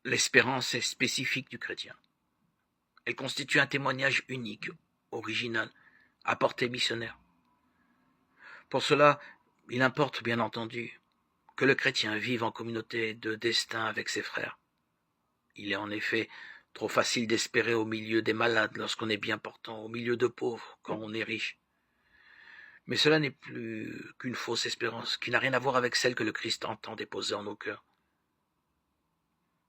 L'espérance est spécifique du chrétien. Elle constitue un témoignage unique, original, à portée missionnaire. Pour cela, il importe bien entendu que le chrétien vive en communauté de destin avec ses frères. Il est en effet trop facile d'espérer au milieu des malades lorsqu'on est bien portant, au milieu de pauvres quand on est riche. Mais cela n'est plus qu'une fausse espérance, qui n'a rien à voir avec celle que le Christ entend déposer en nos cœurs.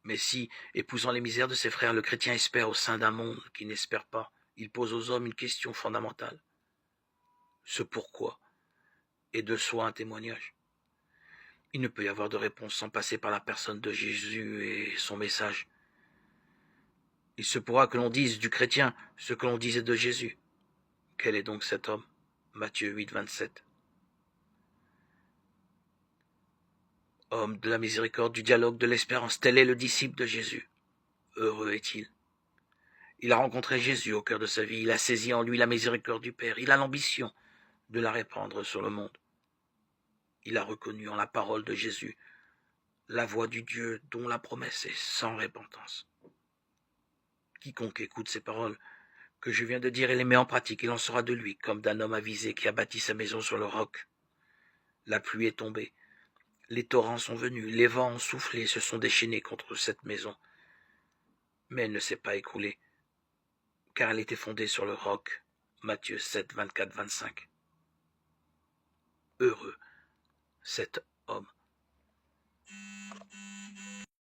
Mais si, épousant les misères de ses frères, le chrétien espère au sein d'un monde qui n'espère pas, il pose aux hommes une question fondamentale. Ce pourquoi est de soi un témoignage. Il ne peut y avoir de réponse sans passer par la personne de Jésus et son message. Il se pourra que l'on dise du chrétien ce que l'on disait de Jésus. Quel est donc cet homme? Matthieu 8, 27. Homme de la miséricorde, du dialogue, de l'espérance, tel est le disciple de Jésus. Heureux est-il. Il a rencontré Jésus au cœur de sa vie, il a saisi en lui la miséricorde du Père, il a l'ambition de la répandre sur le monde. Il a reconnu en la parole de Jésus la voix du Dieu dont la promesse est sans repentance. Quiconque écoute ces paroles que je viens de dire et les met en pratique, il en sera de lui comme d'un homme avisé qui a bâti sa maison sur le roc. La pluie est tombée, les torrents sont venus, les vents ont soufflé et se sont déchaînés contre cette maison. Mais elle ne s'est pas écroulée, car elle était fondée sur le roc. Matthieu 7, 24, 25. Heureux cet homme